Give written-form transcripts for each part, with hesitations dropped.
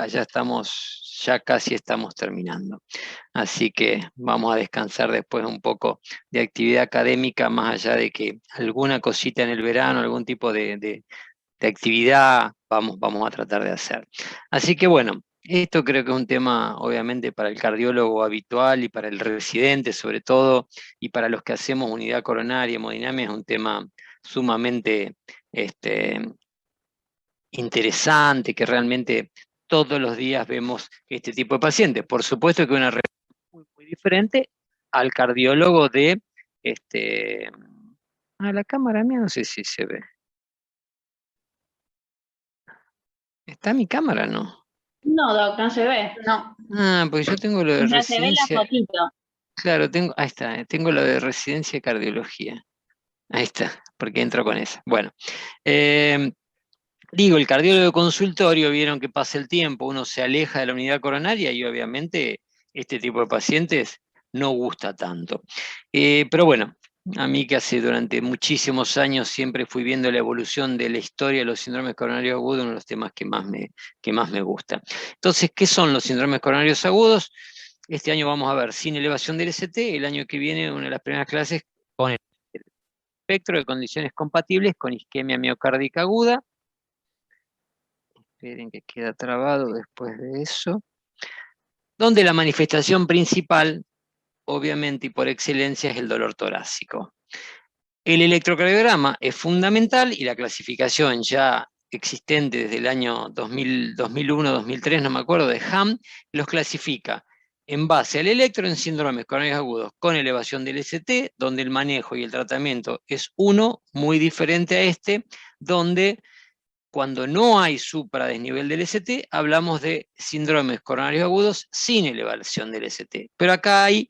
ya casi estamos terminando. Así que vamos a descansar después un poco de actividad académica, más allá de que alguna cosita en el verano, algún tipo de actividad vamos a tratar de hacer. Así que bueno, esto creo que es un tema obviamente para el cardiólogo habitual y para el residente sobre todo, y para los que hacemos unidad coronaria, hemodinamia, es un tema sumamente este, interesante, que realmente todos los días vemos este tipo de pacientes. Por supuesto que una relación muy diferente al cardiólogo de la cámara mía no sé si se ve. ¿Está mi cámara, no? No, Doc, no se ve. No. Pues yo tengo lo de No se ve la residencia, fotito. claro, ahí está, tengo lo de residencia de cardiología. Ahí está, porque entro con esa. Bueno, eh, digo, el cardiólogo de consultorio, vieron que pasa el tiempo, uno se aleja de la unidad coronaria y obviamente este tipo de pacientes no gusta tanto. Pero bueno, a mí que hace durante muchísimos años siempre fui viendo la evolución de la historia de los síndromes coronarios agudos, uno de los temas que más me gusta. Entonces, ¿qué son los síndromes coronarios agudos? Este año vamos a ver sin elevación del ST, el año que viene una de las primeras clases con el espectro de condiciones compatibles con isquemia miocárdica aguda. Esperen que queda trabado después de eso. Donde la manifestación principal, obviamente y por excelencia, es el dolor torácico. El electrocardiograma es fundamental y la clasificación ya existente desde el año 2000, 2001, 2003, no me acuerdo, de Ham, los clasifica en base al electro en síndromes coronarios agudos con elevación del ST, donde el manejo y el tratamiento es uno, muy diferente a este, donde cuando no hay supradesnivel del ST, hablamos de síndromes coronarios agudos sin elevación del ST. Pero acá hay,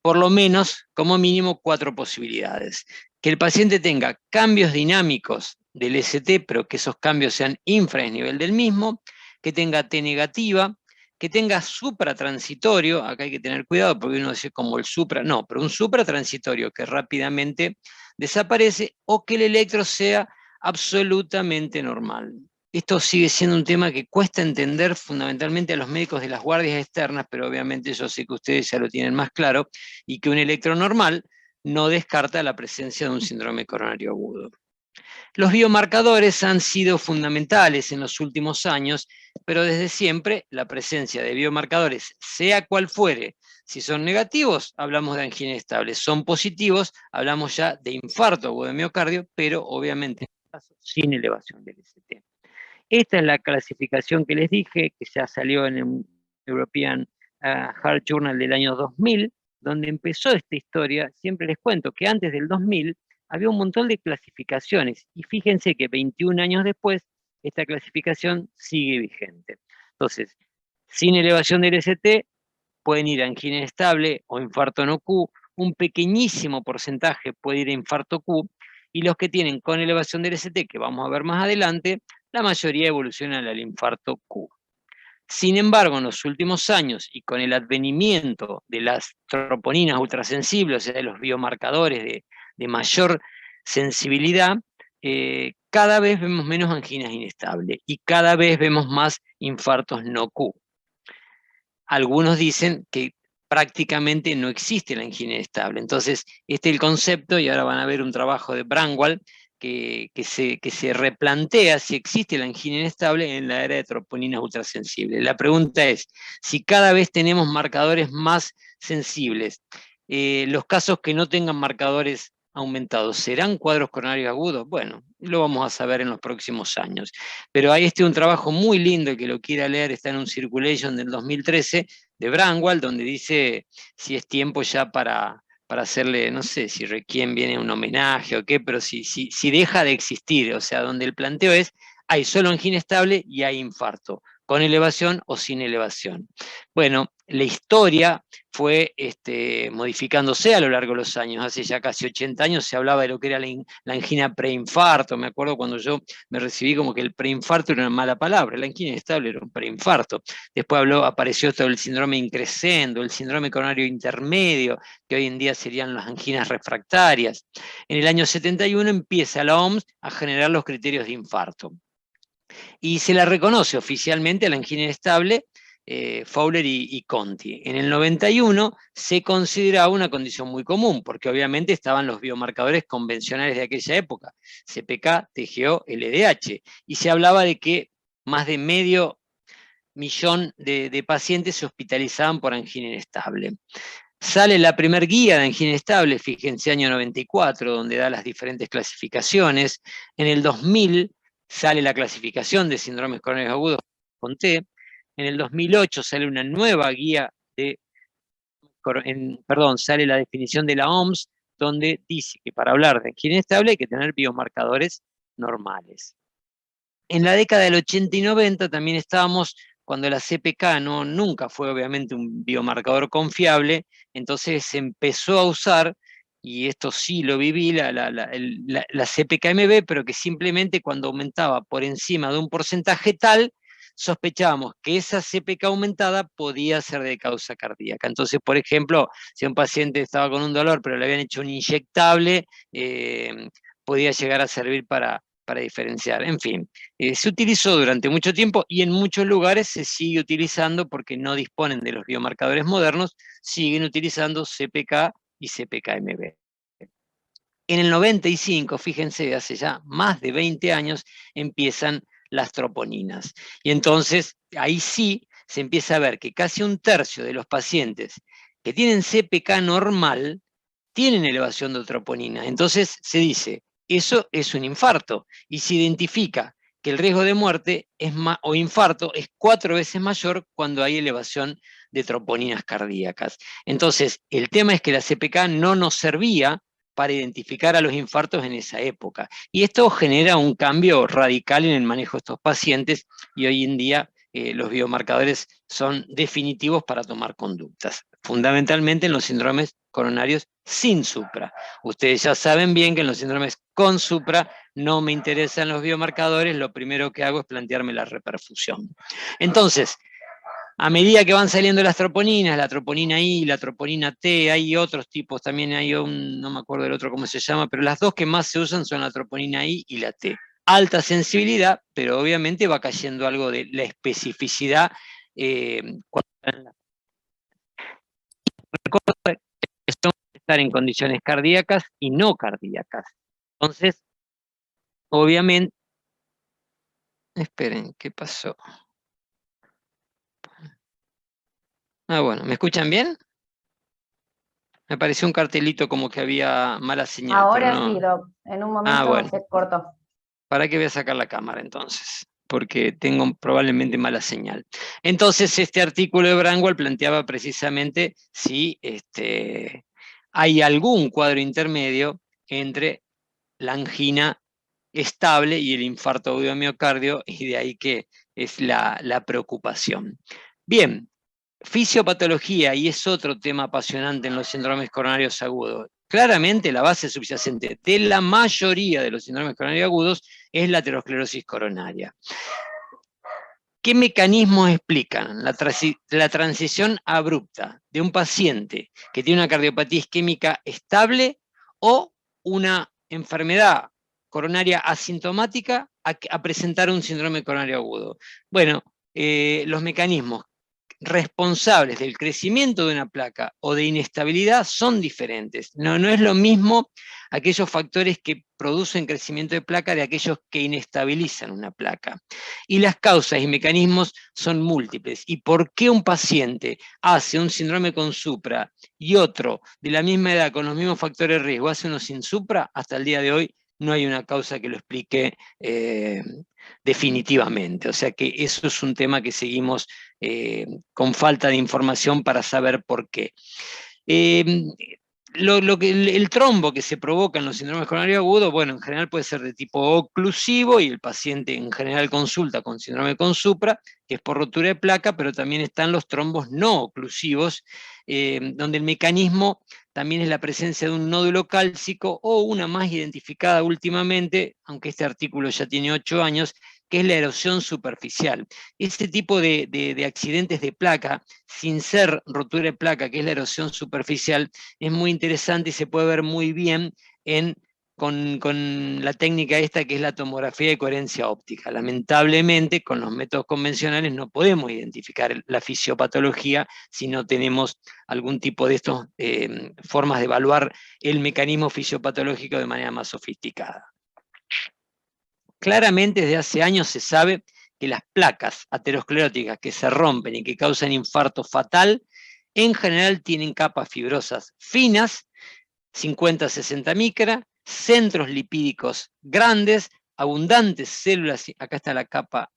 por lo menos, como mínimo, 4 posibilidades. Que el paciente tenga cambios dinámicos del ST, pero que esos cambios sean infradesnivel del mismo, que tenga T negativa, que tenga supratransitorio, acá hay que tener cuidado porque uno dice como el supra, no, pero un supratransitorio que rápidamente desaparece, o que el electro sea absolutamente normal. Esto sigue siendo un tema que cuesta entender fundamentalmente a los médicos de las guardias externas, pero obviamente yo sé que ustedes ya lo tienen más claro, y que un electro normal no descarta la presencia de un síndrome coronario agudo. Los biomarcadores han sido fundamentales en los últimos años, pero desde siempre la presencia de biomarcadores, sea cual fuere, si son negativos, hablamos de angina estable, son positivos, hablamos ya de infarto agudo de miocardio, pero obviamente sin elevación del ST. Esta es la clasificación que les dije, que ya salió en el European Heart Journal del año 2000, donde empezó esta historia. Siempre les cuento que antes del 2000 había un montón de clasificaciones, y fíjense que 21 años después, esta clasificación sigue vigente. Entonces, sin elevación del ST, pueden ir a angina estable o infarto no Q, un pequeñísimo porcentaje puede ir a infarto Q, y los que tienen con elevación del ST, que vamos a ver más adelante, la mayoría evolucionan al infarto Q. Sin embargo, en los últimos años y con el advenimiento de las troponinas ultrasensibles, o sea, de los biomarcadores de mayor sensibilidad, cada vez vemos menos anginas inestables y cada vez vemos más infartos no Q. Algunos dicen que prácticamente no existe la angina estable. Entonces, este es el concepto, y ahora van a ver un trabajo de Bramwell que se replantea si existe la angina inestable en la era de troponinas ultrasensibles. La pregunta es, si cada vez tenemos marcadores más sensibles, los casos que no tengan marcadores aumentados, ¿serán cuadros coronarios agudos? Bueno, lo vamos a saber en los próximos años. Pero hay un trabajo muy lindo, el que lo quiera leer, está en un Circulation del 2013 de Bramwell, donde dice si es tiempo ya para hacerle, no sé si Requiem viene un homenaje o qué, pero si deja de existir, o sea, donde el planteo es, hay solo angina estable y hay infarto, con elevación o sin elevación. Bueno, la historia fue modificándose a lo largo de los años. Hace ya casi 80 años se hablaba de lo que era la angina preinfarto. Me acuerdo cuando yo me recibí, como que el preinfarto era una mala palabra, la angina inestable era un preinfarto. Después apareció todo el síndrome increscendo, el síndrome coronario intermedio, que hoy en día serían las anginas refractarias. En el año 71 empieza la OMS a generar los criterios de infarto. Y se la reconoce oficialmente a la angina inestable, Fowler y Conti. En el 91 se consideraba una condición muy común, porque obviamente estaban los biomarcadores convencionales de aquella época, CPK, TGO, LDH, y se hablaba de que más de medio millón de pacientes se hospitalizaban por angina inestable. Sale la primer guía de angina inestable, fíjense, año 94, donde da las diferentes clasificaciones. En el 2000 sale la clasificación de síndromes coronarios agudos, conté. En el 2008 sale una nueva guía sale la definición de la OMS, donde dice que para hablar de angina inestable hay que tener biomarcadores normales. En la década del 80 y 90 también estábamos cuando la CPK nunca fue obviamente un biomarcador confiable, entonces se empezó a usar, y esto sí lo viví, la CPK-MB, pero que simplemente cuando aumentaba por encima de un porcentaje tal, sospechábamos que esa CPK aumentada podía ser de causa cardíaca. Entonces, por ejemplo, si un paciente estaba con un dolor, pero le habían hecho un inyectable, podía llegar a servir para diferenciar. En fin, se utilizó durante mucho tiempo y en muchos lugares se sigue utilizando porque no disponen de los biomarcadores modernos, siguen utilizando CPK y CPK-MB. En el 95, fíjense, hace ya más de 20 años, empiezan las troponinas. Y entonces, ahí sí se empieza a ver que casi un tercio de los pacientes que tienen CPK normal tienen elevación de troponina. Entonces se dice, eso es un infarto, y se identifica que el riesgo de muerte o infarto es 4 veces mayor cuando hay elevación de troponinas cardíacas. Entonces, el tema es que la CPK no nos servía para identificar a los infartos en esa época. Y esto genera un cambio radical en el manejo de estos pacientes, y hoy en día los biomarcadores son definitivos para tomar conductas, fundamentalmente en los síndromes coronarios sin supra. Ustedes ya saben bien que en los síndromes con supra no me interesan los biomarcadores, lo primero que hago es plantearme la reperfusión. Entonces, a medida que van saliendo las troponinas, la troponina I, la troponina T, hay otros tipos, también hay no me acuerdo del otro cómo se llama, pero las dos que más se usan son la troponina I y la T. Alta sensibilidad, pero obviamente va cayendo algo de la especificidad cuando estar en condiciones cardíacas y no cardíacas. Entonces, obviamente, esperen, ¿qué pasó? Bueno, ¿me escuchan bien? Me pareció un cartelito como que había mala señal. Ahora pero no. sí, Doc. En un momento Bueno. se cortó. ¿Para qué voy a sacar la cámara entonces? Porque tengo probablemente mala señal. Entonces, este artículo de Brandwell planteaba precisamente si hay algún cuadro intermedio entre la angina estable y el infarto agudo de miocardio, y de ahí que es la preocupación. Bien, fisiopatología, y es otro tema apasionante en los síndromes coronarios agudos. Claramente la base subyacente de la mayoría de los síndromes coronarios agudos es la aterosclerosis coronaria. ¿Qué mecanismos explican la transición abrupta de un paciente que tiene una cardiopatía isquémica estable o una enfermedad coronaria asintomática a presentar un síndrome coronario agudo? Bueno, los mecanismos responsables del crecimiento de una placa o de inestabilidad son diferentes. No es lo mismo aquellos factores que producen crecimiento de placa de aquellos que inestabilizan una placa. Y las causas y mecanismos son múltiples. ¿Y por qué un paciente hace un síndrome con supra y otro de la misma edad con los mismos factores de riesgo hace uno sin supra? Hasta el día de hoy no hay una causa que lo explique definitivamente. O sea que eso es un tema que seguimos con falta de información para saber por qué. El trombo que se provoca en los síndromes coronarios agudos, bueno, en general puede ser de tipo oclusivo, y el paciente en general consulta con síndrome con supra, que es por rotura de placa, pero también están los trombos no oclusivos, donde el mecanismo también es la presencia de un nódulo cálcico o una más identificada últimamente, aunque este artículo ya tiene 8 años, que es la erosión superficial. Ese tipo de accidentes de placa, sin ser rotura de placa, que es la erosión superficial, es muy interesante y se puede ver muy bien en con la técnica esta que es la tomografía de coherencia óptica. Lamentablemente, con los métodos convencionales no podemos identificar la fisiopatología si no tenemos algún tipo de estas formas de evaluar el mecanismo fisiopatológico de manera más sofisticada. Claramente desde hace años se sabe que las placas ateroscleróticas que se rompen y que causan infarto fatal, en general tienen capas fibrosas finas, 50-60 micra, centros lipídicos grandes, abundantes células, acá está la capa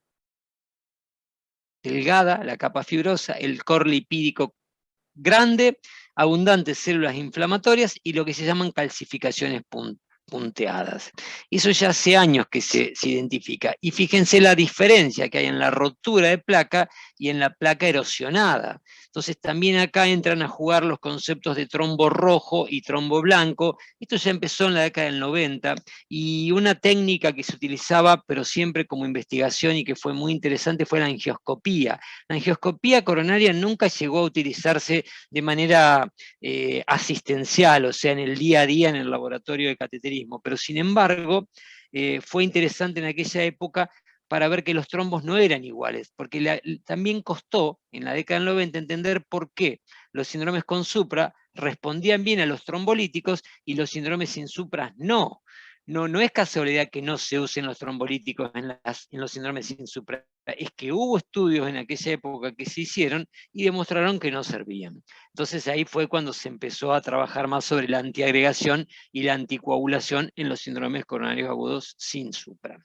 delgada, la capa fibrosa, el core lipídico grande, abundantes células inflamatorias y lo que se llaman calcificaciones punteadas. Eso ya hace años que se identifica. Y fíjense la diferencia que hay en la rotura de placa y en la placa erosionada. Entonces también acá entran a jugar los conceptos de trombo rojo y trombo blanco. Esto ya empezó en la década del 90 y una técnica que se utilizaba, pero siempre como investigación y que fue muy interesante, fue la angioscopía. La angioscopía coronaria nunca llegó a utilizarse de manera asistencial, o sea, en el día a día en el laboratorio de cateterismo, pero sin embargo fue interesante en aquella época para ver que los trombos no eran iguales, porque también costó en la década del 90 entender por qué los síndromes con supra respondían bien a los trombolíticos y los síndromes sin supra no. No es casualidad que no se usen los trombolíticos en los síndromes sin supra, es que hubo estudios en aquella época que se hicieron y demostraron que no servían. Entonces ahí fue cuando se empezó a trabajar más sobre la antiagregación y la anticoagulación en los síndromes coronarios agudos sin supra.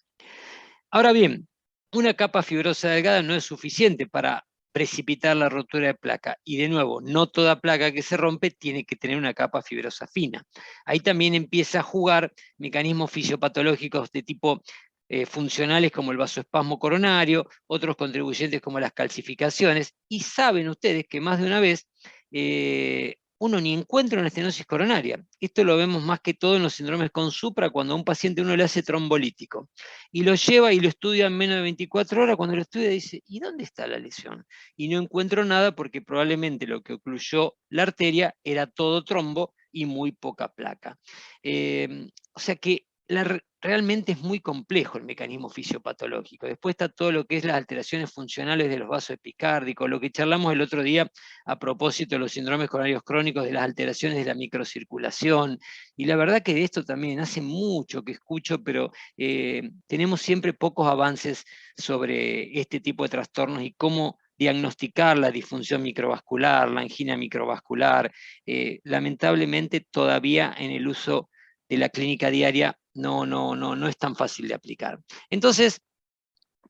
Ahora bien, una capa fibrosa delgada no es suficiente para precipitar la rotura de placa. Y de nuevo, no toda placa que se rompe tiene que tener una capa fibrosa fina. Ahí también empieza a jugar mecanismos fisiopatológicos de tipo funcionales como el vasoespasmo coronario, otros contribuyentes como las calcificaciones, y saben ustedes que más de una vez uno ni encuentra una estenosis coronaria. Esto lo vemos más que todo en los síndromes con supra, cuando a un paciente uno le hace trombolítico, y lo lleva y lo estudia en menos de 24 horas, cuando lo estudia dice, ¿y dónde está la lesión? Y no encuentro nada porque probablemente lo que ocluyó la arteria era todo trombo y muy poca placa. O sea que realmente es muy complejo el mecanismo fisiopatológico. Después está todo lo que es las alteraciones funcionales de los vasos epicárdicos, lo que charlamos el otro día a propósito de los síndromes coronarios crónicos, de las alteraciones de la microcirculación. Y la verdad que de esto también hace mucho que escucho, pero tenemos siempre pocos avances sobre este tipo de trastornos y cómo diagnosticar la disfunción microvascular, la angina microvascular. Lamentablemente todavía en el uso de la clínica diaria no es tan fácil de aplicar. Entonces,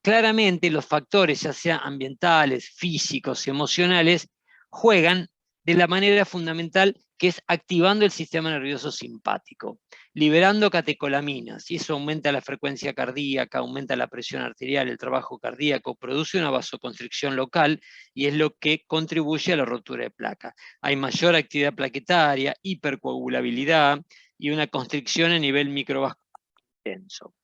claramente los factores, ya sean ambientales, físicos, emocionales, juegan de la manera fundamental que es activando el sistema nervioso simpático, liberando catecolaminas, y eso aumenta la frecuencia cardíaca, aumenta la presión arterial, el trabajo cardíaco, produce una vasoconstricción local y es lo que contribuye a la rotura de placa. Hay mayor actividad plaquetaria, hipercoagulabilidad y una constricción a nivel microvascular intenso.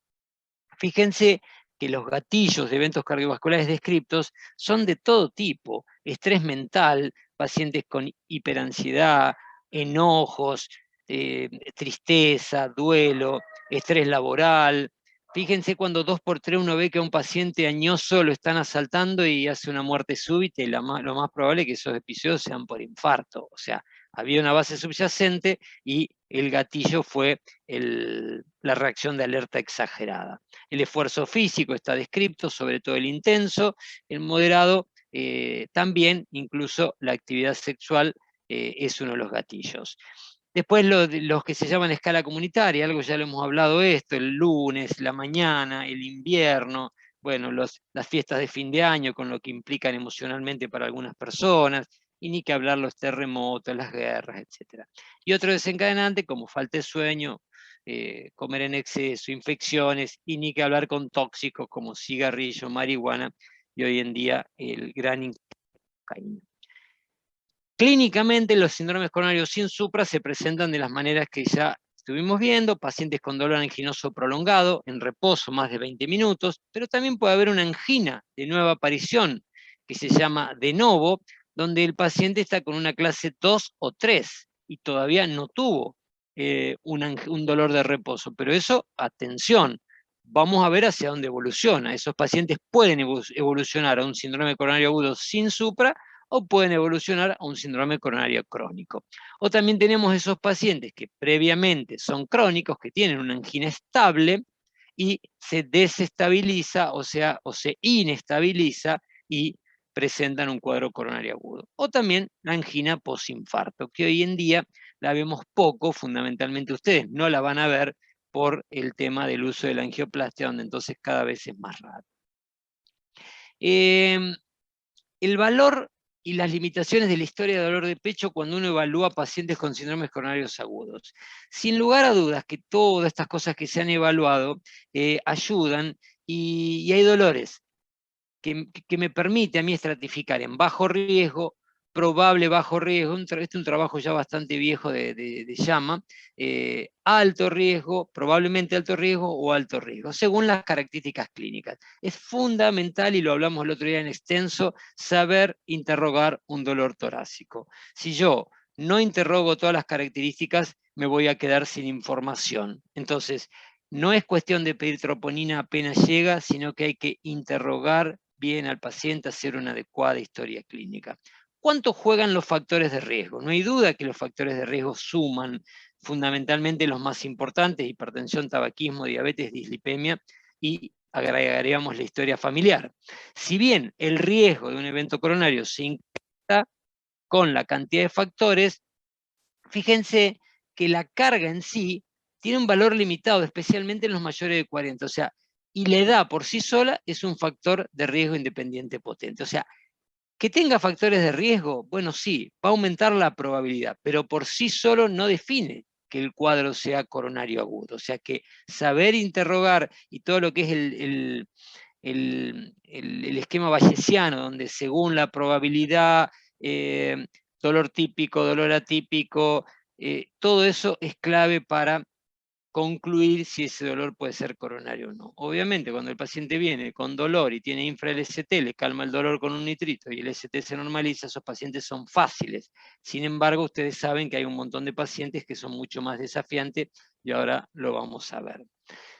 Fíjense que los gatillos de eventos cardiovasculares descriptos son de todo tipo: estrés mental, pacientes con hiperansiedad, enojos, tristeza, duelo, estrés laboral. Fíjense cuando 2x3 uno ve que a un paciente añoso lo están asaltando y hace una muerte súbita, y lo más probable es que esos episodios sean por infarto. O sea, había una base subyacente y el gatillo fue la reacción de alerta exagerada. El esfuerzo físico está descrito, sobre todo el intenso, el moderado también, incluso la actividad sexual es uno de los gatillos. Después los que se llaman escala comunitaria, algo ya lo hemos hablado esto, el lunes, la mañana, el invierno, bueno, las fiestas de fin de año, con lo que implican emocionalmente para algunas personas, y ni que hablar los terremotos, las guerras, etc. Y otro desencadenante como falta de sueño, comer en exceso, infecciones, y ni que hablar con tóxicos como cigarrillo, marihuana, y hoy en día el gran cocaína. Clínicamente, los síndromes coronarios sin supra se presentan de las maneras que ya estuvimos viendo: pacientes con dolor anginoso prolongado, en reposo más de 20 minutos, pero también puede haber una angina de nueva aparición, que se llama de novo, donde el paciente está con una clase 2 o 3 y todavía no tuvo un dolor de reposo. Pero eso, atención, vamos a ver hacia dónde evoluciona. Esos pacientes pueden evolucionar a un síndrome coronario agudo sin supra o pueden evolucionar a un síndrome coronario crónico. O también tenemos esos pacientes que previamente son crónicos, que tienen una angina estable y se desestabiliza, o sea, o se inestabiliza y presentan un cuadro coronario agudo. O también la angina posinfarto, que hoy en día la vemos poco, fundamentalmente ustedes no la van a ver por el tema del uso de la angioplastia, donde entonces cada vez es más raro. El valor y las limitaciones de la historia de dolor de pecho cuando uno evalúa pacientes con síndromes coronarios agudos. Sin lugar a dudas que todas estas cosas que se han evaluado ayudan y hay dolores que me permite a mí estratificar en bajo riesgo, probable bajo riesgo, este es un trabajo ya bastante viejo de llama, alto riesgo, probablemente alto riesgo o alto riesgo, según las características clínicas. Es fundamental, y lo hablamos el otro día en extenso, saber interrogar un dolor torácico. Si yo no interrogo todas las características, me voy a quedar sin información. Entonces, no es cuestión de pedir troponina apenas llega, sino que hay que interrogar bien al paciente, hacer una adecuada historia clínica. ¿Cuánto juegan los factores de riesgo? No hay duda que los factores de riesgo suman, fundamentalmente los más importantes: hipertensión, tabaquismo, diabetes, dislipemia, y agregaríamos la historia familiar. Si bien el riesgo de un evento coronario se incrementa con la cantidad de factores, fíjense que la carga en sí tiene un valor limitado, especialmente en los mayores de 40. O sea, y la edad por sí sola es un factor de riesgo independiente potente. O sea, que tenga factores de riesgo, bueno, sí, va a aumentar la probabilidad, pero por sí solo no define que el cuadro sea coronario agudo. O sea, que saber interrogar y todo lo que es el esquema bayesiano, donde según la probabilidad, dolor típico, dolor atípico, todo eso es clave para concluir si ese dolor puede ser coronario o no. Obviamente, cuando el paciente viene con dolor y tiene infra-LST, le calma el dolor con un nitrito y el ST se normaliza, esos pacientes son fáciles. Sin embargo, ustedes saben que hay un montón de pacientes que son mucho más desafiantes y ahora lo vamos a ver.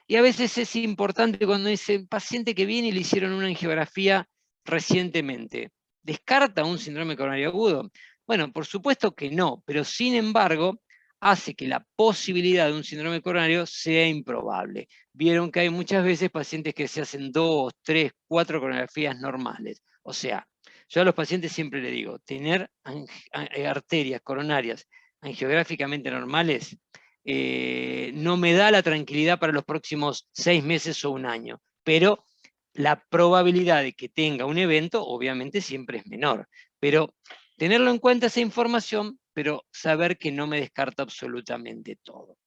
Y a veces es importante cuando dice paciente que viene y le hicieron una angiografía recientemente, ¿descarta un síndrome coronario agudo? Bueno, por supuesto que no, pero sin embargo hace que la posibilidad de un síndrome coronario sea improbable. Vieron que hay muchas veces pacientes que se hacen 2, 3, 4 coronografías normales. O sea, yo a los pacientes siempre les digo, tener arterias coronarias angiográficamente normales no me da la tranquilidad para los próximos 6 meses o un año, pero la probabilidad de que tenga un evento obviamente siempre es menor. Pero tenerlo en cuenta esa información, pero saber que no me descarta absolutamente todo.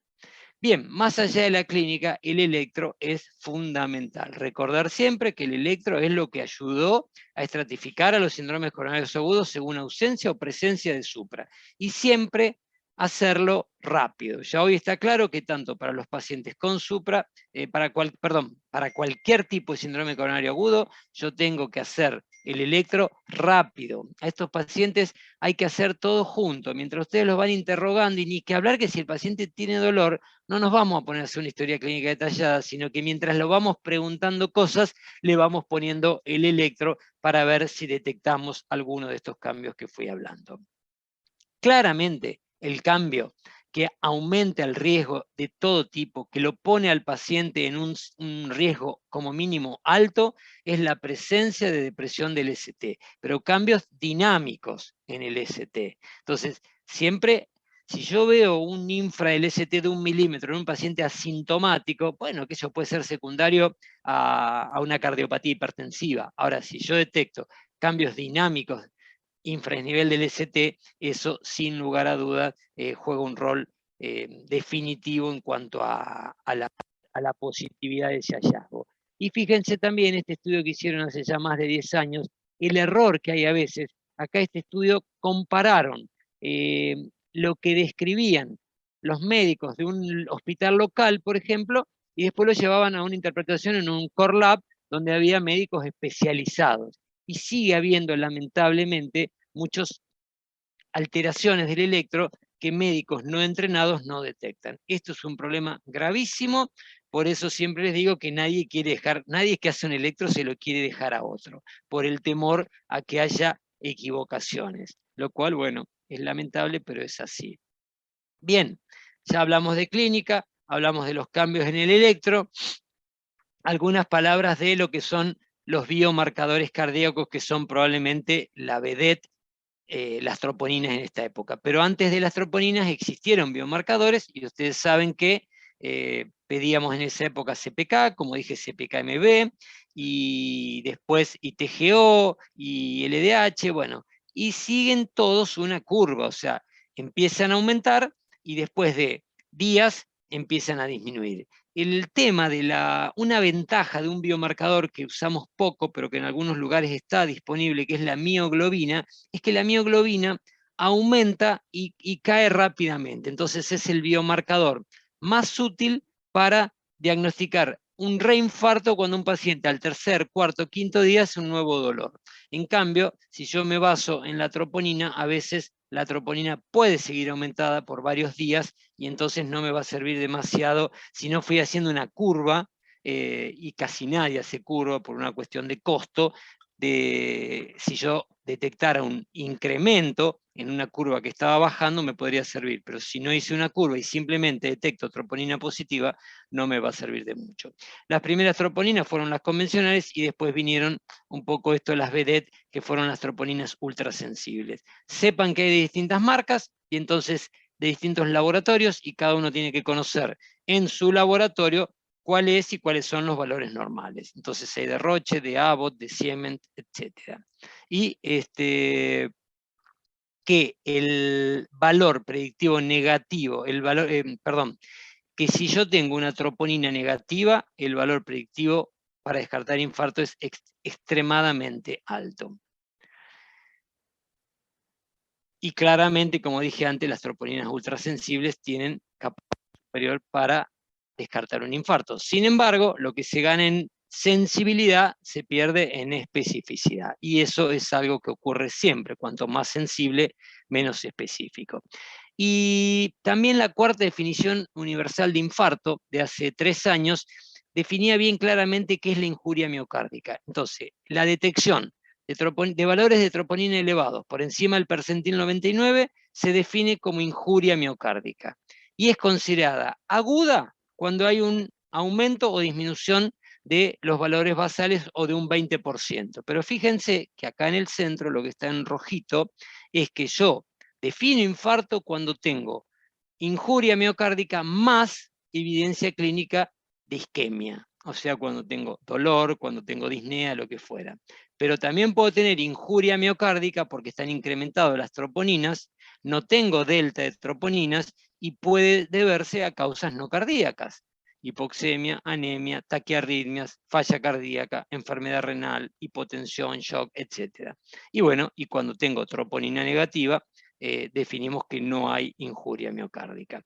Bien, más allá de la clínica, el electro es fundamental. Recordar siempre que el electro es lo que ayudó a estratificar a los síndromes coronarios agudos según ausencia o presencia de supra. Y siempre hacerlo rápido. Ya hoy está claro que tanto para los pacientes con supra, para cualquier tipo de síndrome coronario agudo, yo tengo que hacer el electro rápido. A estos pacientes hay que hacer todo junto, mientras ustedes los van interrogando, y ni que hablar que si el paciente tiene dolor, no nos vamos a poner a hacer una historia clínica detallada, sino que mientras lo vamos preguntando cosas, le vamos poniendo el electro para ver si detectamos alguno de estos cambios que fui hablando. Claramente, el cambio que aumenta el riesgo de todo tipo, que lo pone al paciente en un riesgo como mínimo alto, es la presencia de depresión del ST, pero cambios dinámicos en el ST. Entonces, siempre, si yo veo un infra del ST de 1 milímetro en un paciente asintomático, bueno, que eso puede ser secundario a una cardiopatía hipertensiva. Ahora, si yo detecto cambios dinámicos infranivel del ST, eso sin lugar a dudas juega un rol definitivo en cuanto a la positividad de ese hallazgo. Y fíjense también este estudio que hicieron hace ya más de 10 años, el error que hay a veces. Acá este estudio compararon lo que describían los médicos de un hospital local, por ejemplo, y después lo llevaban a una interpretación en un core lab donde había médicos especializados. Y sigue habiendo, lamentablemente, muchas alteraciones del electro que médicos no entrenados no detectan. Esto es un problema gravísimo, por eso siempre les digo que nadie que hace un electro se lo quiere dejar a otro, por el temor a que haya equivocaciones, lo cual, bueno, es lamentable, pero es así. Bien, ya hablamos de clínica, hablamos de los cambios en el electro, algunas palabras de lo que son los biomarcadores cardíacos, que son probablemente la vedette, las troponinas en esta época. Pero antes de las troponinas existieron biomarcadores, y ustedes saben que pedíamos en esa época CPK, como dije CPKMB, y después ITGO, y LDH, bueno, y siguen todos una curva, o sea, empiezan a aumentar, y después de días empiezan a disminuir. El tema de una ventaja de un biomarcador que usamos poco, pero que en algunos lugares está disponible, que es la mioglobina, es que la mioglobina aumenta y cae rápidamente. Entonces es el biomarcador más útil para diagnosticar un reinfarto cuando un paciente al tercer, cuarto, quinto día hace un nuevo dolor. En cambio, si yo me baso en la troponina, a veces la troponina puede seguir aumentada por varios días y entonces no me va a servir demasiado si no fui haciendo una curva, y casi nadie hace curva por una cuestión de costo, si yo detectara un incremento en una curva que estaba bajando, me podría servir, pero si no hice una curva y simplemente detecto troponina positiva, no me va a servir de mucho. Las primeras troponinas fueron las convencionales y después vinieron un poco esto, las vedette, que fueron las troponinas ultrasensibles. Sepan que hay de distintas marcas y entonces de distintos laboratorios, y cada uno tiene que conocer en su laboratorio cuál es y cuáles son los valores normales. Entonces hay de Roche, de Abbott, de Siemens, etc. Y que el valor predictivo negativo, que si yo tengo una troponina negativa, el valor predictivo para descartar infarto es extremadamente alto. Y claramente, como dije antes, las troponinas ultrasensibles tienen capacidad superior para descartar un infarto. Sin embargo, lo que se gana en sensibilidad se pierde en especificidad. Y eso es algo que ocurre siempre. Cuanto más sensible, menos específico. Y también la cuarta definición universal de infarto, de hace 3 años, definía bien claramente qué es la injuria miocárdica. Entonces, la detección de valores de troponina elevados por encima del percentil 99 se define como injuria miocárdica. Y es considerada aguda cuando hay un aumento o disminución de los valores basales o de un 20%. Pero fíjense que acá en el centro, lo que está en rojito, es que yo defino infarto cuando tengo injuria miocárdica más evidencia clínica de isquemia. O sea, cuando tengo dolor, cuando tengo disnea, lo que fuera. Pero también puedo tener injuria miocárdica porque están incrementadas las troponinas, no tengo delta de troponinas y puede deberse a causas no cardíacas. Hipoxemia, anemia, taquiarritmias, falla cardíaca, enfermedad renal, hipotensión, shock, etc. Y bueno, y cuando tengo troponina negativa, definimos que no hay injuria miocárdica.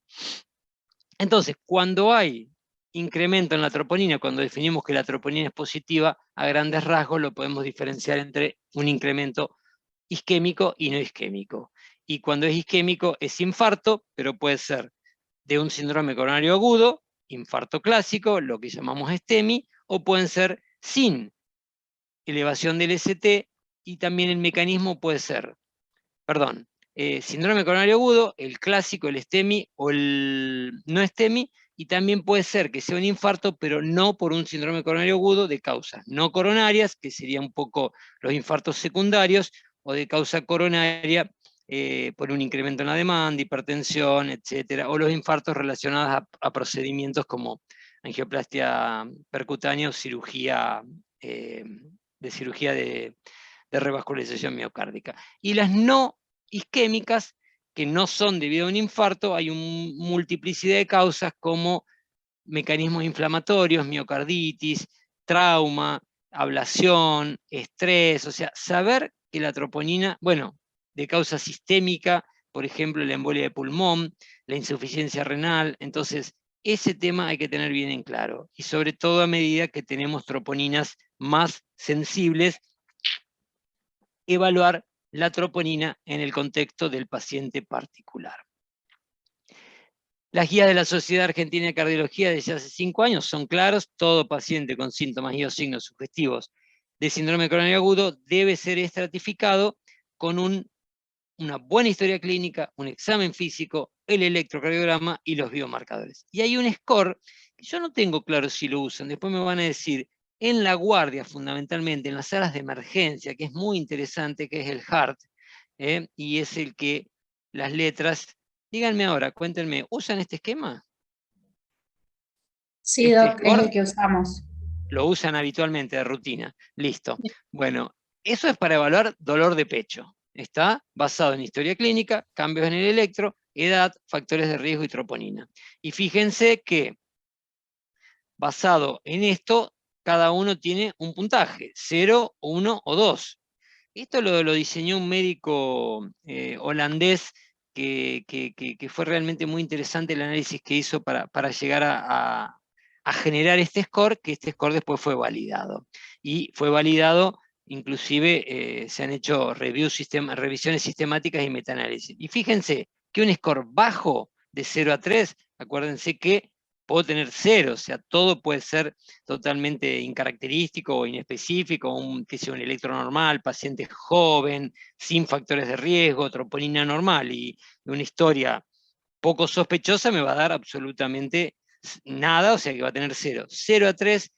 Entonces, cuando hay incremento en la troponina, cuando definimos que la troponina es positiva, a grandes rasgos lo podemos diferenciar entre un incremento isquémico y no isquémico. Y cuando es isquémico es infarto, pero puede ser de un síndrome coronario agudo, infarto clásico, lo que llamamos STEMI, o pueden ser sin elevación del ST, y también el mecanismo puede ser, síndrome coronario agudo, el clásico, el STEMI o el no STEMI, y también puede ser que sea un infarto, pero no por un síndrome coronario agudo de causas no coronarias, que serían un poco los infartos secundarios, o de causa coronaria, por un incremento en la demanda, hipertensión, etcétera, o los infartos relacionados a procedimientos como angioplastia percutánea o cirugía, de cirugía de revascularización miocárdica. Y las no isquémicas, que no son debido a un infarto, hay una multiplicidad de causas como mecanismos inflamatorios, miocarditis, trauma, ablación, estrés, o sea, saber que la troponina, bueno, de causa sistémica, por ejemplo, la embolia de pulmón, la insuficiencia renal, entonces ese tema hay que tener bien en claro, y sobre todo a medida que tenemos troponinas más sensibles, evaluar la troponina en el contexto del paciente particular. Las guías de la Sociedad Argentina de Cardiología desde hace 5 años son claros: todo paciente con síntomas y o signos sugestivos de síndrome coronario agudo debe ser estratificado con una buena historia clínica, un examen físico, el electrocardiograma y los biomarcadores. Y hay un score que yo no tengo claro si lo usan, después me van a decir, en la guardia fundamentalmente, en las salas de emergencia, que es muy interesante, que es el HEART, y es el que las letras, díganme ahora, cuéntenme, ¿usan este esquema? Sí, Este Doc, es score el que usamos. lo usan habitualmente de rutina. Listo. Bueno, eso es para evaluar dolor de pecho. Está basado en historia clínica, cambios en el electro, edad, factores de riesgo y troponina. Y fíjense que, basado en esto, cada uno tiene un puntaje, 0, 1 o 2. Esto lo diseñó un médico holandés que fue realmente muy interesante el análisis que hizo para llegar a generar este score, que este score después fue validado. Y fue validado, inclusive se han hecho revisiones sistemáticas y metaanálisis. Y fíjense que un score bajo de 0 a 3, acuérdense que puedo tener 0, o sea, todo puede ser totalmente incaracterístico o inespecífico, que sea un electro normal, paciente joven, sin factores de riesgo, troponina normal y una historia poco sospechosa me va a dar absolutamente nada, o sea que va a tener 0. 0 a 3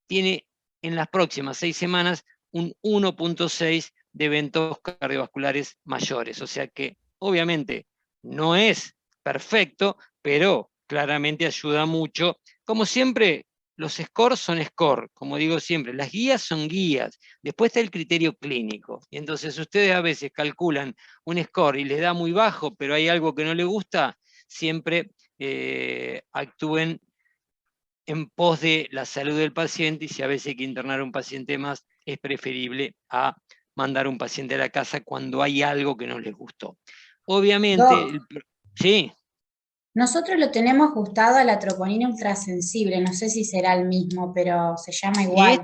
tiene en las próximas 6 semanas un 1.6 de eventos cardiovasculares mayores, o sea que obviamente no es perfecto, pero claramente ayuda mucho. Como siempre, los scores son score, como digo siempre, las guías son guías, después está el criterio clínico, y entonces ustedes a veces calculan un score y les da muy bajo, pero hay algo que no les gusta, siempre actúen en pos de la salud del paciente, y si a veces hay que internar a un paciente más, es preferible a mandar un paciente a la casa cuando hay algo que no les gustó. Obviamente, Doc, sí. nosotros lo tenemos ajustado a la troponina ultrasensible, no sé si será el mismo, pero se llama Y igual.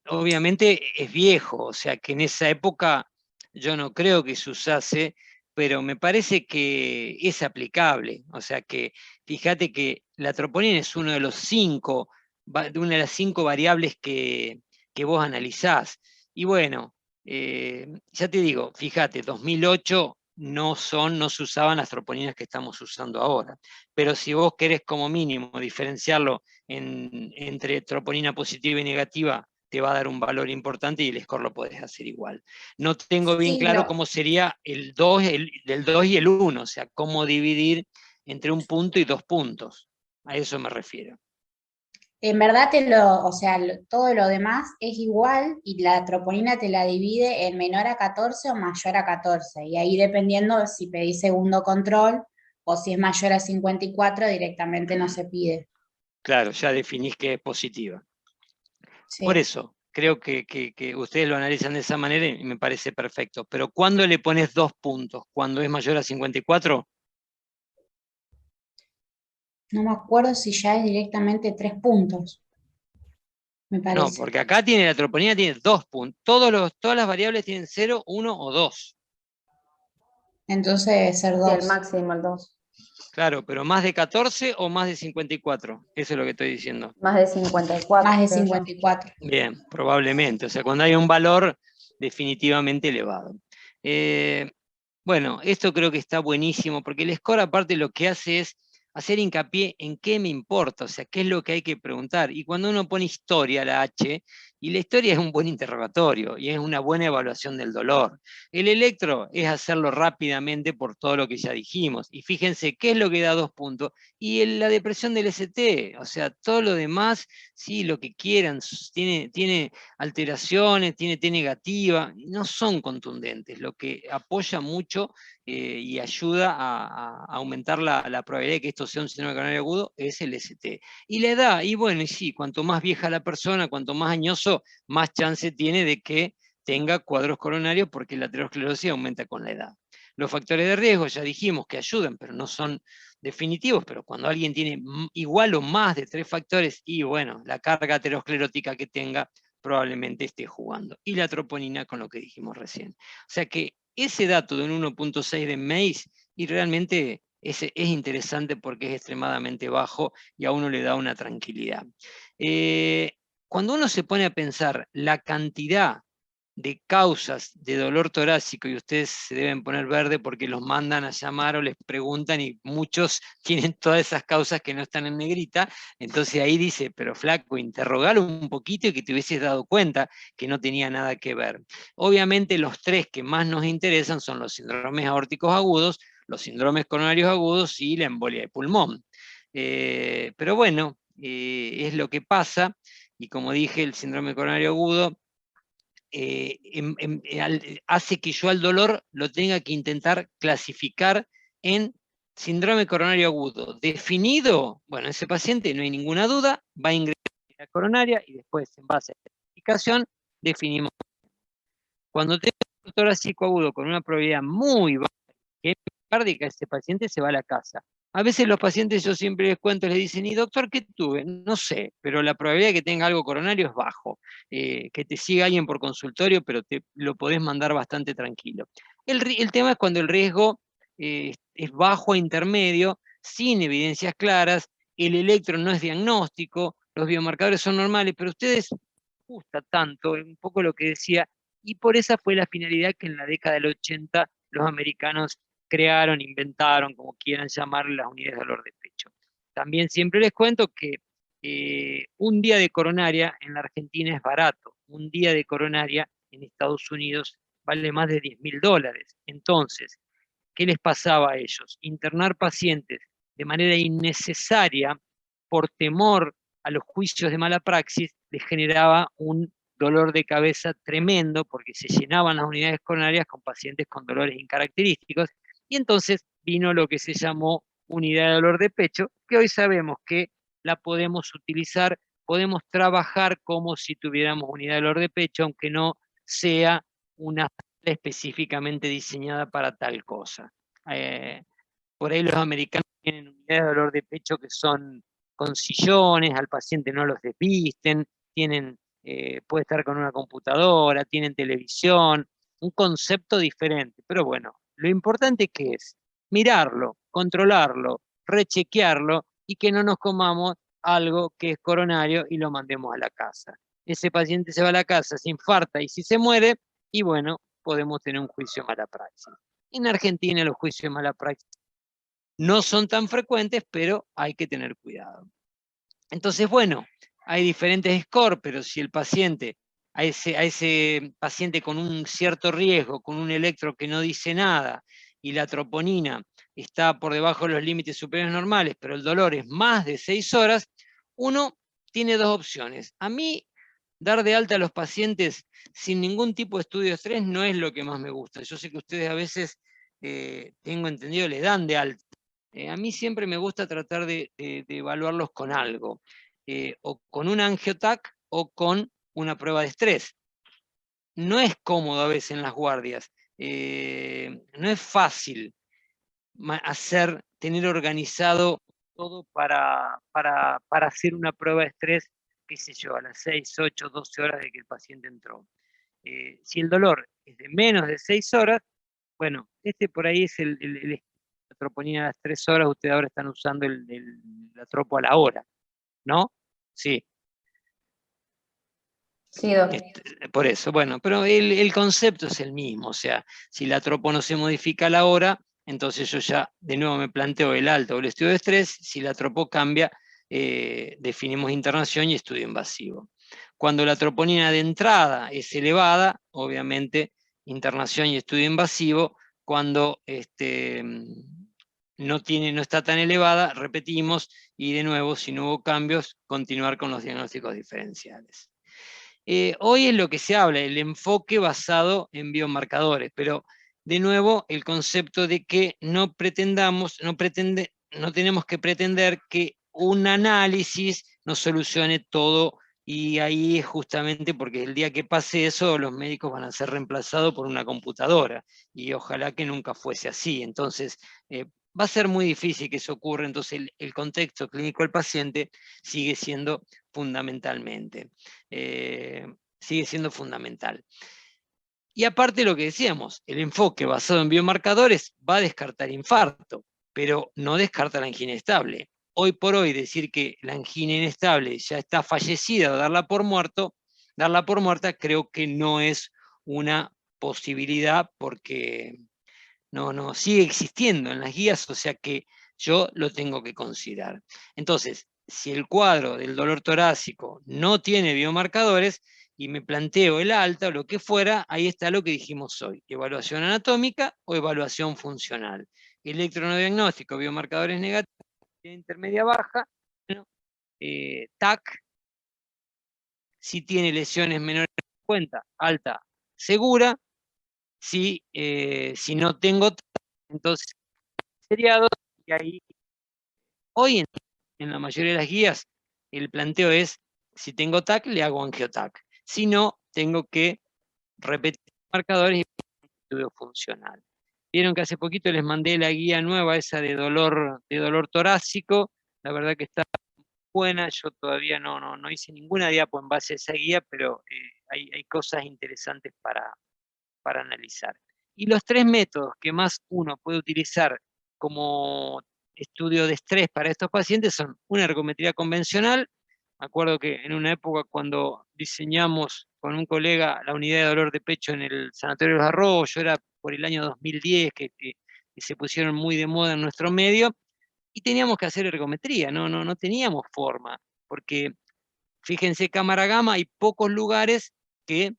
obviamente es viejo, o sea que en esa época yo no creo que se usase, pero me parece que es aplicable. O sea que fíjate que la troponina es uno de los 5, de una de las 5 variables que vos analizás. Y bueno, ya te digo, fíjate, 2008 no se usaban las troponinas que estamos usando ahora. Pero si vos querés como mínimo diferenciarlo entre troponina positiva y negativa, te va a dar un valor importante y el score lo podés hacer igual. No tengo bien Sí, claro cómo sería el 2, del 2 y el 1, o sea, cómo dividir entre un punto y 2 puntos. A eso me refiero. en verdad o sea, todo lo demás es igual y la troponina te la divide en menor a 14 o mayor a 14. Y ahí dependiendo si pedís segundo control o si es mayor a 54 directamente no se pide. Claro, ya definís que es positiva. Por Sí. eso, creo que ustedes lo analizan de esa manera y me parece perfecto. Pero ¿cuándo le pones 2 puntos? ¿Cuando es mayor a 54? No me acuerdo si ya es directamente 3 puntos, me No, parece. porque acá tiene la troponina, tiene 2 puntos. Todas las variables tienen 0, 1 o 2. Entonces debe ser Sí, el 2. máximo, el 2. Claro, pero más de 14 o más de 54. Eso es lo que estoy diciendo. Más de 54, Más de creo yo. 54. Bien, probablemente. O sea, cuando hay un valor definitivamente elevado. Eh, bueno, esto creo que está buenísimo, porque el score aparte lo que hace es hacer hincapié en qué me importa, o sea, qué es lo que hay que preguntar. Y cuando uno pone historia, la H, y la historia es un buen interrogatorio y es una buena evaluación del dolor. El electro es hacerlo rápidamente por todo lo que ya dijimos. Y fíjense qué es lo que da 2 puntos. Y la depresión del ST, o sea, todo lo demás, sí, lo que quieran, tiene alteraciones, tiene T negativa, no son contundentes, lo que apoya mucho y ayuda a aumentar la probabilidad de que esto sea un síndrome coronario agudo es el ST. Y la edad, y bueno, y sí, cuanto más vieja la persona, cuanto más añoso, más chance tiene de que tenga cuadros coronarios, porque la aterosclerosis aumenta con la edad. Los factores de riesgo ya dijimos que ayudan, pero no son definitivos, pero cuando alguien tiene igual o más de 3 factores, y bueno, la carga aterosclerótica que tenga probablemente esté jugando. Y la troponina con lo que dijimos recién. O sea que ese dato de un 1.6 de MACE y realmente es interesante porque es extremadamente bajo y a uno le da una tranquilidad. Cuando uno se pone a pensar la cantidad de causas de dolor torácico, y ustedes se deben poner verde porque los mandan a llamar o les preguntan y muchos tienen todas esas causas que no están en negrita, entonces ahí dice, pero flaco, interrogalo un poquito y que te hubieses dado cuenta que no tenía nada que ver. Obviamente los tres que más nos interesan son los síndromes aórticos agudos, los síndromes coronarios agudos y la embolia de pulmón. Pero bueno, es lo que pasa, y como dije, el síndrome coronario agudo hace que yo al dolor lo tenga que intentar clasificar en síndrome coronario agudo. Definido, bueno, ese paciente no hay ninguna duda, va a ingresar a la coronaria y después en base a la clasificación definimos. Cuando tengo un torácico agudo con una probabilidad muy baja que es cardíaca, ese paciente se va a la casa. A veces los pacientes, yo siempre les cuento, les dicen, ¿y doctor qué tuve? No sé, pero la probabilidad de que tenga algo coronario es bajo. Que te siga alguien por consultorio, pero te lo podés mandar bastante tranquilo. El tema es cuando el riesgo es bajo a intermedio, sin evidencias claras, el electro no es diagnóstico, los biomarcadores son normales, pero ustedes gusta tanto, un poco lo que decía, y por esa fue la finalidad que en la década del 80 los americanos crearon, inventaron, como quieran llamarle, las unidades de dolor de pecho. También siempre les cuento que un día de coronaria en la Argentina es barato, un día de coronaria en Estados Unidos vale más de $10.000. Entonces, ¿qué les pasaba a ellos? Internar pacientes de manera innecesaria por temor a los juicios de mala praxis les generaba un dolor de cabeza tremendo porque se llenaban las unidades coronarias con pacientes con dolores incaracterísticos y entonces vino lo que se llamó unidad de dolor de pecho, que hoy sabemos que la podemos utilizar, podemos trabajar como si tuviéramos unidad de dolor de pecho, aunque no sea una específicamente diseñada para tal cosa. Eh, por ahí los americanos tienen unidades de dolor de pecho que son con sillones, al paciente no los desvisten, puede estar con una computadora, tienen televisión, un concepto diferente. Pero bueno, lo importante que es mirarlo, controlarlo, rechequearlo y que no nos comamos algo que es coronario y lo mandemos a la casa. Ese paciente se va a la casa, se infarta y si se muere, y bueno, podemos tener un juicio de mala praxis. En Argentina los juicios de mala praxis no son tan frecuentes, pero hay que tener cuidado. Entonces, bueno, hay diferentes scores, pero si el paciente, a ese paciente con un cierto riesgo, con un electro que no dice nada, y la troponina está por debajo de los límites superiores normales, pero el dolor es más de 6 horas, uno tiene dos opciones. A mí, dar de alta a los pacientes sin ningún tipo de estudio de estrés no es lo que más me gusta. Yo sé que ustedes a veces, tengo entendido, le dan de alta. A mí siempre me gusta tratar de evaluarlos con algo, o con un angiotac o con una prueba de estrés. No es cómodo a veces en las guardias, no es fácil tener organizado todo para hacer una prueba de estrés, qué sé yo, a las 6, 8, 12 horas de que el paciente entró. Si el dolor es de menos de 6 horas, bueno, por ahí es la troponina a las 3 horas, ustedes ahora están usando la tropo a la hora, ¿no? Sí. Sí, doctor. Por eso, bueno, pero el concepto es el mismo, o sea, si la tropo no se modifica a la hora, entonces yo ya de nuevo me planteo el alto o el estudio de estrés, si la tropo cambia, definimos internación y estudio invasivo. Cuando la troponina de entrada es elevada, obviamente internación y estudio invasivo. Cuando no está tan elevada, repetimos y de nuevo, si no hubo cambios, continuar con los diagnósticos diferenciales. Hoy es lo que se habla, el enfoque basado en biomarcadores, pero de nuevo el concepto de que no tenemos que pretender que un análisis nos solucione todo, y ahí es justamente porque el día que pase eso los médicos van a ser reemplazados por una computadora y ojalá que nunca fuese así. Entonces va a ser muy difícil que eso ocurra, entonces el contexto clínico del paciente sigue siendo fundamentalmente. Sigue siendo fundamental. Y aparte lo que decíamos, el enfoque basado en biomarcadores va a descartar infarto. pero no descarta la angina estable. Hoy por hoy decir que la angina inestable ya está fallecida o darla por muerta, creo que no es una posibilidad porque no sigue existiendo en las guías, o sea que yo lo tengo que considerar. Entonces, si el cuadro del dolor torácico no tiene biomarcadores y me planteo el alta o lo que fuera, ahí está lo que dijimos hoy: evaluación anatómica o evaluación funcional. Electronodiagnóstico, biomarcadores negativos, intermedia baja, bueno, TAC, si tiene lesiones menores de 50, alta, segura. Si no tengo, entonces seriados, y ahí hoy en la mayoría de las guías el planteo es: si tengo TAC, le hago angioTAC. Si no, tengo que repetir marcadores y estudio funcional. Vieron que hace poquito les mandé la guía nueva, esa de dolor torácico. La verdad que está buena. Yo todavía no hice ninguna diapo en base a esa guía, pero hay cosas interesantes para analizar. Y los tres métodos que más uno puede utilizar como estudio de estrés para estos pacientes son una ergometría convencional. Me acuerdo que en una época, cuando diseñamos con un colega la unidad de dolor de pecho en el Sanatorio de los Arroyos, era por el año 2010 que se pusieron muy de moda en nuestro medio, y teníamos que hacer ergometría, no teníamos forma, porque fíjense, cámara gamma, hay pocos lugares que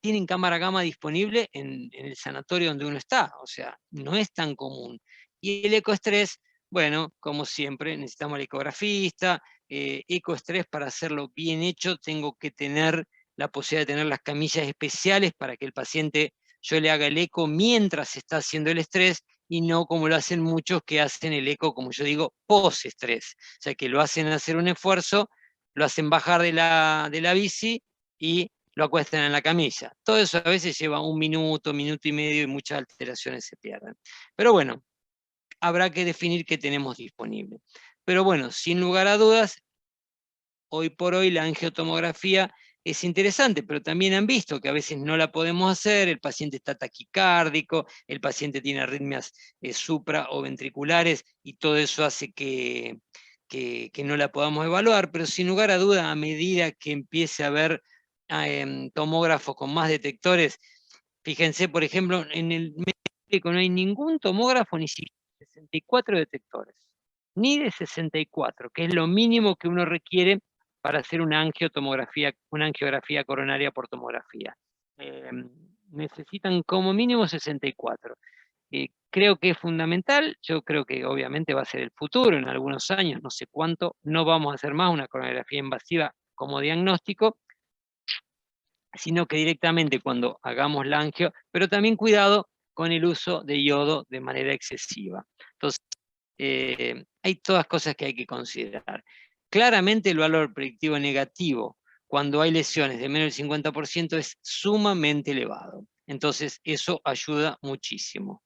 tienen cámara gamma disponible en el sanatorio donde uno está, o sea, no es tan común. Y el ecoestrés, bueno, como siempre, necesitamos al ecografista. Ecoestrés, para hacerlo bien hecho, tengo que tener la posibilidad de tener las camillas especiales para que el paciente, yo le haga el eco mientras está haciendo el estrés, y no como lo hacen muchos que hacen el eco, como yo digo, post-estrés. O sea, que lo hacen hacer un esfuerzo, lo hacen bajar de la bici y lo acuestan en la camilla. Todo eso a veces lleva un minuto, minuto y medio, y muchas alteraciones se pierden. Pero bueno, habrá que definir qué tenemos disponible. Pero bueno, sin lugar a dudas, hoy por hoy la angiotomografía es interesante, pero también han visto que a veces no la podemos hacer, el paciente está taquicárdico, el paciente tiene arritmias supra o ventriculares, y todo eso hace que no la podamos evaluar. Pero sin lugar a duda, a medida que empiece a haber tomógrafos con más detectores, fíjense, por ejemplo, en el médico no hay ningún tomógrafo, ni siquiera 64 detectores, ni de 64, que es lo mínimo que uno requiere para hacer una angiografía coronaria por tomografía. Necesitan como mínimo 64. Creo que es fundamental. Yo creo que obviamente va a ser el futuro, en algunos años, no sé cuánto, no vamos a hacer más una coronografía invasiva como diagnóstico, sino que directamente cuando hagamos la angio, pero también cuidado con el uso de yodo de manera excesiva. Entonces, hay todas cosas que hay que considerar. Claramente el valor predictivo negativo cuando hay lesiones de menos del 50% es sumamente elevado. Entonces eso ayuda muchísimo.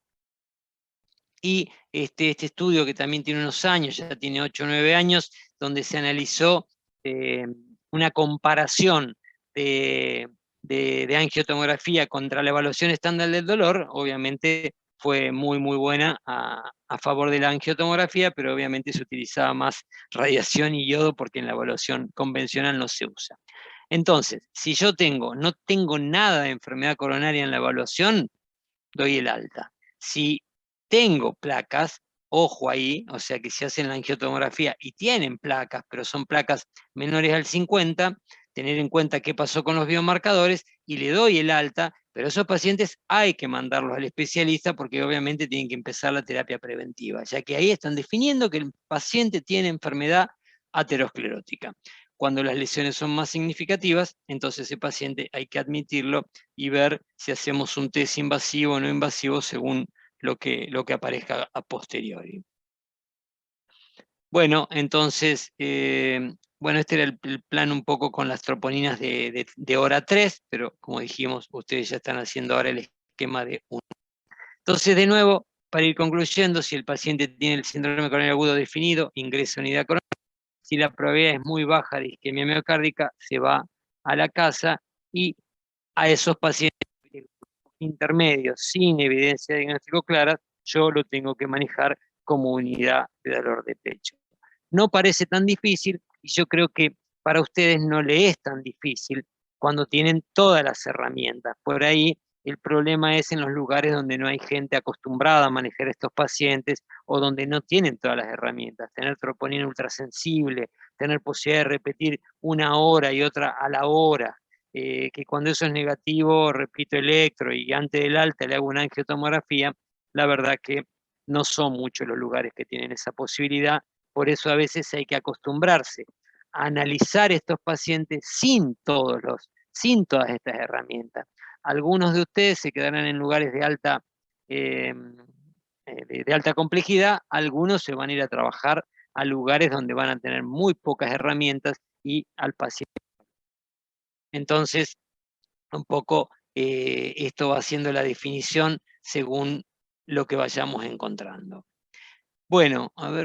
Y este estudio, que también tiene unos años, ya tiene 8 o 9 años, donde se analizó una comparación de angiotomografía contra la evaluación estándar del dolor, obviamente fue muy buena a favor de la angiotomografía, pero obviamente se utilizaba más radiación y yodo porque en la evaluación convencional no se usa. Entonces, si yo no tengo nada de enfermedad coronaria en la evaluación, doy el alta. Si tengo placas, ojo ahí, o sea que si hacen la angiotomografía y tienen placas, pero son placas menores al 50, tener en cuenta qué pasó con los biomarcadores y le doy el alta, pero esos pacientes hay que mandarlos al especialista porque obviamente tienen que empezar la terapia preventiva, ya que ahí están definiendo que el paciente tiene enfermedad aterosclerótica. Cuando las lesiones son más significativas, entonces ese paciente hay que admitirlo y ver si hacemos un test invasivo o no invasivo según lo que aparezca a posteriori. Bueno, entonces, bueno, este era el plan un poco con las troponinas de hora 3, pero como dijimos, ustedes ya están haciendo ahora el esquema de 1. Entonces, de nuevo, para ir concluyendo, si el paciente tiene el síndrome coronario agudo definido, ingresa a unidad coronaria. Si la probabilidad es muy baja de isquemia miocárdica, se va a la casa, y a esos pacientes intermedios sin evidencia de diagnóstico clara, yo lo tengo que manejar como unidad de dolor de pecho. No parece tan difícil, y yo creo que para ustedes no le es tan difícil cuando tienen todas las herramientas. Por ahí el problema es en los lugares donde no hay gente acostumbrada a manejar estos pacientes o donde no tienen todas las herramientas. Tener troponina ultrasensible, tener posibilidad de repetir una hora y otra a la hora, que cuando eso es negativo, repito electro y antes del alta le hago una angiotomografía, la verdad que no son muchos los lugares que tienen esa posibilidad, por eso a veces hay que acostumbrarse a analizar estos pacientes sin todas estas herramientas. Algunos de ustedes se quedarán en lugares eh, de alta complejidad, algunos se van a ir a trabajar a lugares donde van a tener muy pocas herramientas y al paciente. Entonces, un poco esto va haciendo la definición según lo que vayamos encontrando. Bueno, a ver.